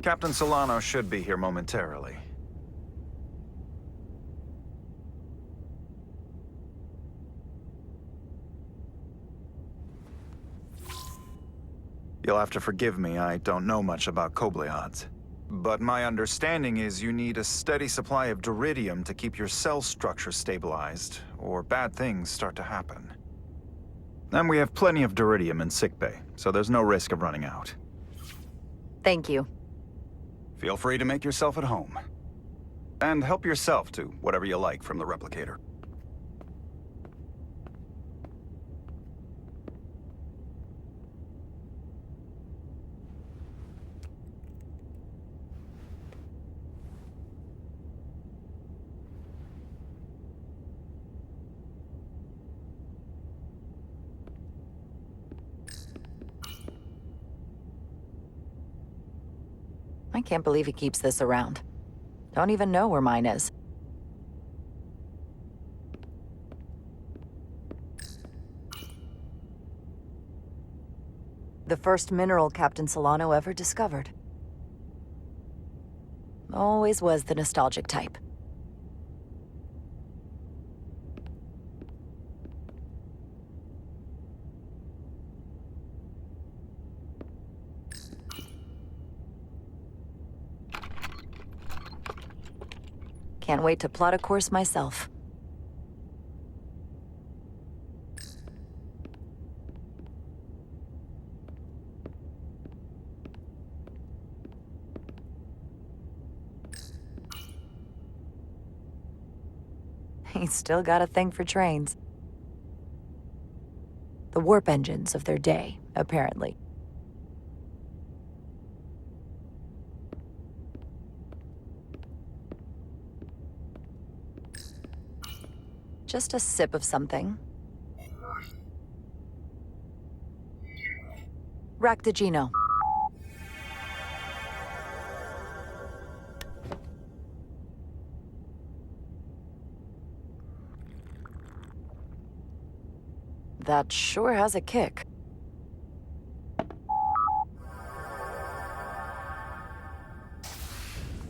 Captain Solano should be here momentarily. You'll have to forgive me, I don't know much about Kobleods. But my understanding is you need a steady supply of duridium to keep your cell structure stabilized, or bad things start to happen. And we have plenty of duridium in sickbay, so there's no risk of running out. Thank you. Feel free to make yourself at home. And help yourself to whatever you like from the replicator. I can't believe he keeps this around. Don't even know where mine is. The first mineral Captain Solano ever discovered. Always was the nostalgic type. Can't wait to plot a course myself. He's still got a thing for trains. The warp engines of their day, apparently. Just a sip of something. Ractigino. That sure has a kick.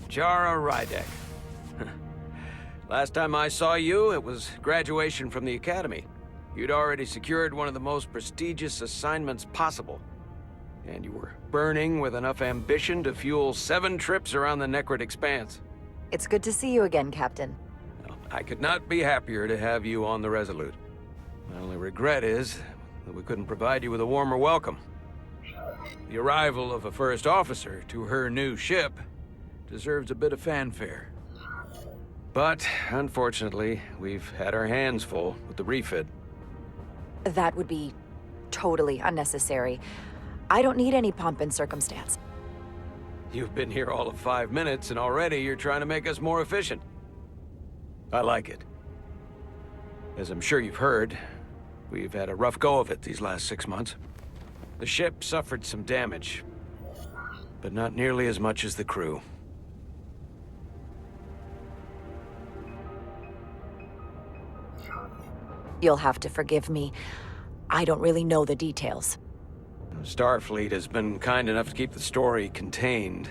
Jara Rydek. Last time I saw you, it was graduation from the Academy. You'd already secured one of the most prestigious assignments possible. And you were burning with enough ambition to fuel 7 trips around the Necrid Expanse. It's good to see you again, Captain. Well, I could not be happier to have you on the Resolute. My only regret is that we couldn't provide you with a warmer welcome. The arrival of a first officer to her new ship deserves a bit of fanfare. But, unfortunately, we've had our hands full with the refit. That would be totally unnecessary. I don't need any pomp and circumstance. You've been here all of 5 minutes, and already you're trying to make us more efficient. I like it. As I'm sure you've heard, we've had a rough go of it these last 6 months. The ship suffered some damage, but not nearly as much as the crew. You'll have to forgive me. I don't really know the details. Starfleet has been kind enough to keep the story contained,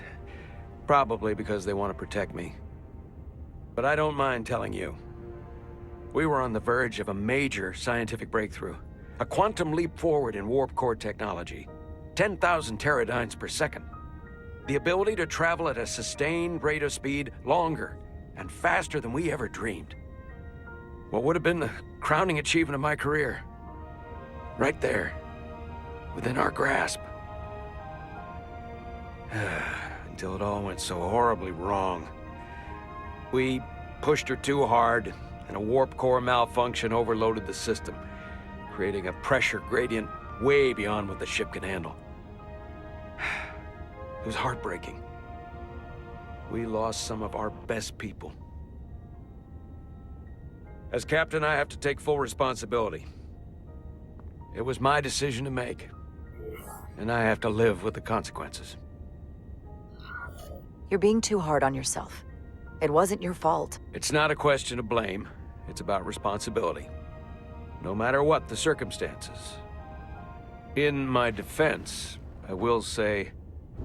probably because they want to protect me. But I don't mind telling you. We were on the verge of a major scientific breakthrough. A quantum leap forward in warp core technology. 10,000 teradynes per second. The ability to travel at a sustained rate of speed longer and faster than we ever dreamed. What would have been the crowning achievement of my career. Right there, within our grasp. Until it all went so horribly wrong. We pushed her too hard, and a warp core malfunction overloaded the system, creating a pressure gradient way beyond what the ship could handle. It was heartbreaking. We lost some of our best people. As captain, I have to take full responsibility. It was my decision to make, and I have to live with the consequences. You're being too hard on yourself. It wasn't your fault. It's not a question of blame. It's about responsibility. No matter what the circumstances. In my defense, I will say,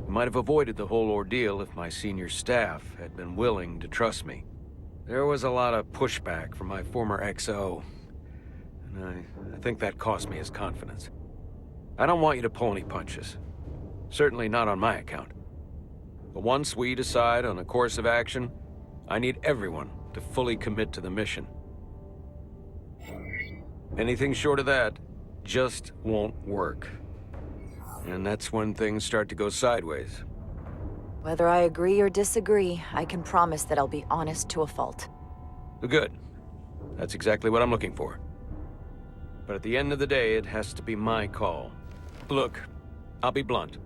I might have avoided the whole ordeal if my senior staff had been willing to trust me. There was a lot of pushback from my former XO, and I think that cost me his confidence. I don't want you to pull any punches. Certainly not on my account. But once we decide on a course of action, I need everyone to fully commit to the mission. Anything short of that just won't work. And that's when things start to go sideways. Whether I agree or disagree, I can promise that I'll be honest to a fault. Good. That's exactly what I'm looking for. But at the end of the day, it has to be my call. Look, I'll be blunt.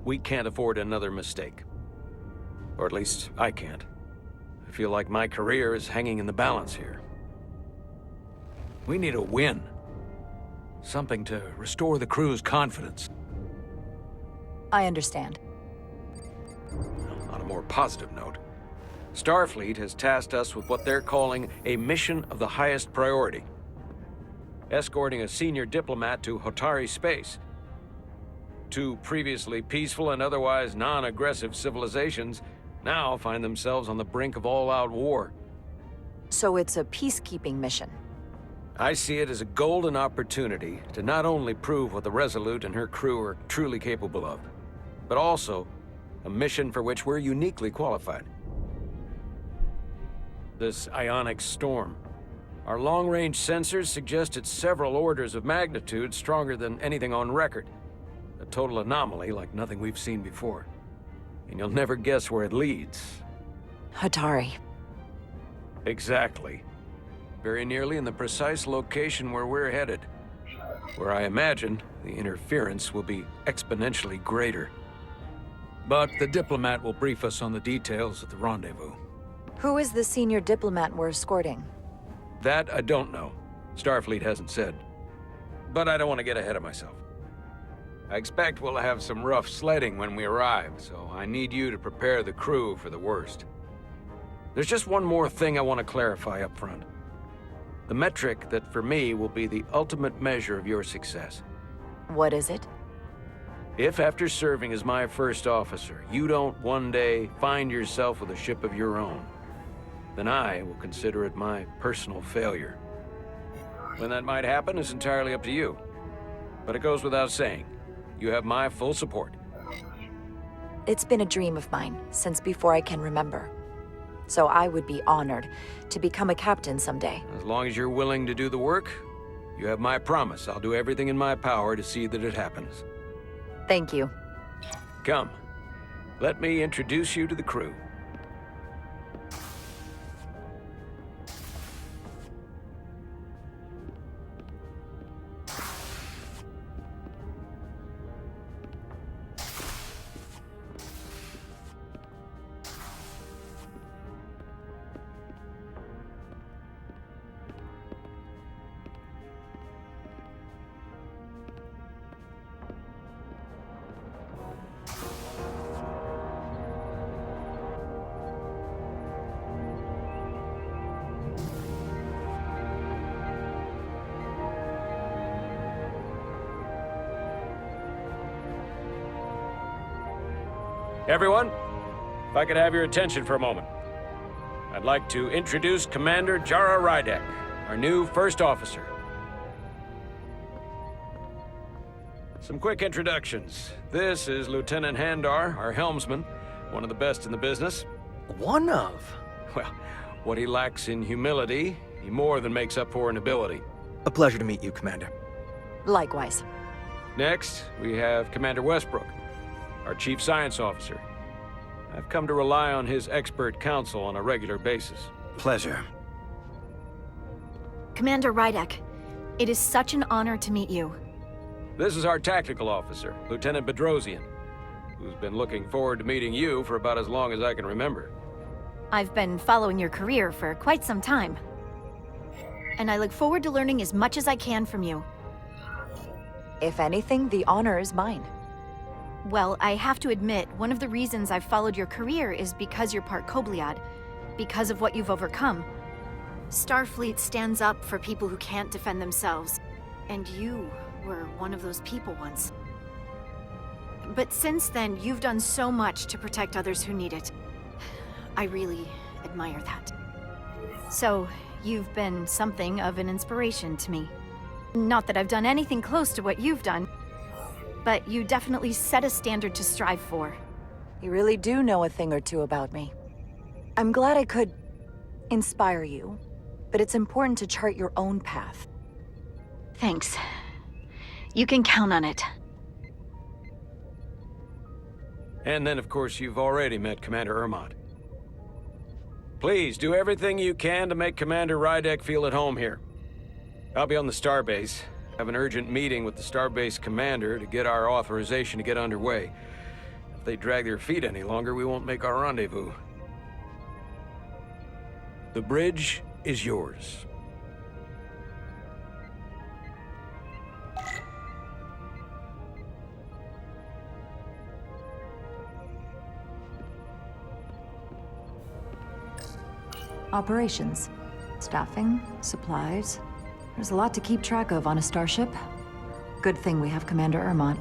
We can't afford another mistake. Or at least, I can't. I feel like my career is hanging in the balance here. We need a win. Something to restore the crew's confidence. I understand. On a more positive note, Starfleet has tasked us with what they're calling a mission of the highest priority. Escorting a senior diplomat to Hotari space. Two previously peaceful and otherwise non-aggressive civilizations now find themselves on the brink of all-out war. So it's a peacekeeping mission. I see it as a golden opportunity to not only prove what the Resolute and her crew are truly capable of, but also a mission for which we're uniquely qualified. This ionic storm. Our long-range sensors suggest it's several orders of magnitude stronger than anything on record. A total anomaly like nothing we've seen before. And you'll never guess where it leads. Hatari. Exactly. Very nearly in the precise location where we're headed. Where I imagine the interference will be exponentially greater. But the diplomat will brief us on the details at the rendezvous. Who is the senior diplomat we're escorting? That I don't know. Starfleet hasn't said. But I don't want to get ahead of myself. I expect we'll have some rough sledding when we arrive, so I need you to prepare the crew for the worst. There's just one more thing I want to clarify up front. The metric that for me will be the ultimate measure of your success. What is it? If after serving as my first officer, you don't one day find yourself with a ship of your own, then I will consider it my personal failure. When that might happen is entirely up to you. But it goes without saying, you have my full support. It's been a dream of mine since before I can remember. So I would be honored to become a captain someday. As long as you're willing to do the work, you have my promise. I'll do everything in my power to see that it happens. Thank you. Come, let me introduce you to the crew. Everyone, if I could have your attention for a moment. I'd like to introduce Commander Jara Rydek, our new first officer. Some quick introductions. This is Lieutenant Handar, our helmsman, one of the best in the business. One of? Well, what he lacks in humility, he more than makes up for in ability. A pleasure to meet you, Commander. Likewise. Next, we have Commander Westbrook, our Chief Science Officer. I've come to rely on his expert counsel on a regular basis. Pleasure. Commander Rydek, it is such an honor to meet you. This is our Tactical Officer, Lieutenant Bedrosian, who's been looking forward to meeting you for about as long as I can remember. I've been following your career for quite some time. And I look forward to learning as much as I can from you. If anything, the honor is mine. Well, I have to admit, one of the reasons I've followed your career is because you're part Kobliad, because of what you've overcome. Starfleet stands up for people who can't defend themselves, and you were one of those people once. But since then, you've done so much to protect others who need it. I really admire that. So, you've been something of an inspiration to me. Not that I've done anything close to what you've done, but you definitely set a standard to strive for. You really do know a thing or two about me. I'm glad I could inspire you, but it's important to chart your own path. Thanks. You can count on it. And then, of course, you've already met Commander Ermont. Please, do everything you can to make Commander Rydek feel at home here. I'll be on the starbase. Have an urgent meeting with the starbase commander to get our authorization to get underway. If they drag their feet any longer, we won't make our rendezvous. The bridge is yours. Operations. Staffing, supplies. There's a lot to keep track of on a starship. Good thing we have Commander Ermont.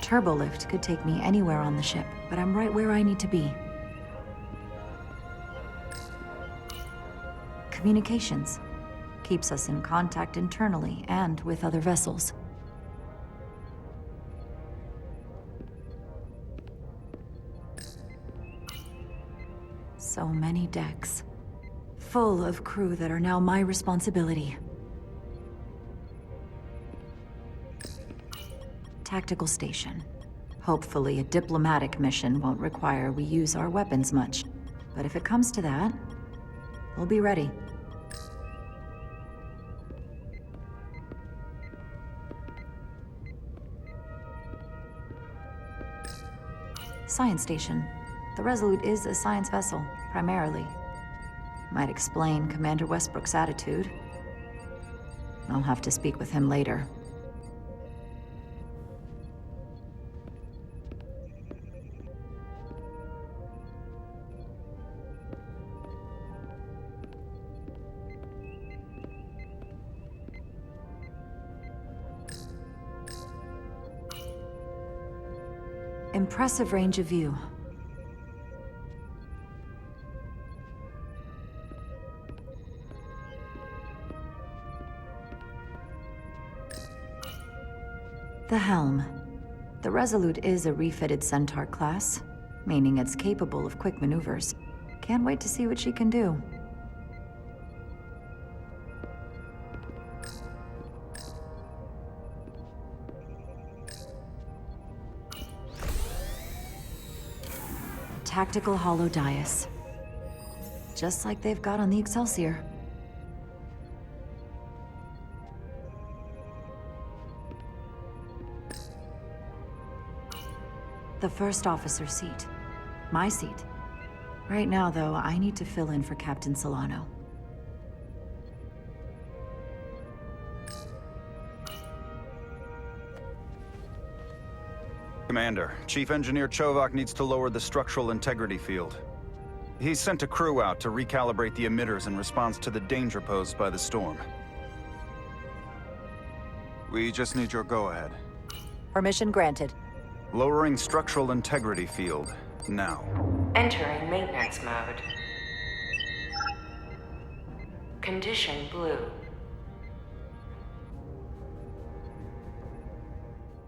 Turbolift could take me anywhere on the ship, but I'm right where I need to be. Communications. Keeps us in contact internally and with other vessels. So many decks. Full of crew that are now my responsibility. Tactical station. Hopefully a diplomatic mission won't require we use our weapons much. But if it comes to that, we'll be ready. Science station. The Resolute is a science vessel, primarily. Might explain Commander Westbrook's attitude. I'll have to speak with him later. Impressive range of view. The helm. The Resolute is a refitted Centaur class, meaning it's capable of quick maneuvers. Can't wait to see what she can do. Tactical hollow dais. Just like they've got on the Excelsior. The first officer seat. My seat. Right now, though, I need to fill in for Captain Solano. Commander, Chief Engineer Chovak needs to lower the structural integrity field. He's sent a crew out to recalibrate the emitters in response to the danger posed by the storm. We just need your go-ahead. Permission granted. Lowering structural integrity field, now. Entering maintenance mode. Condition blue.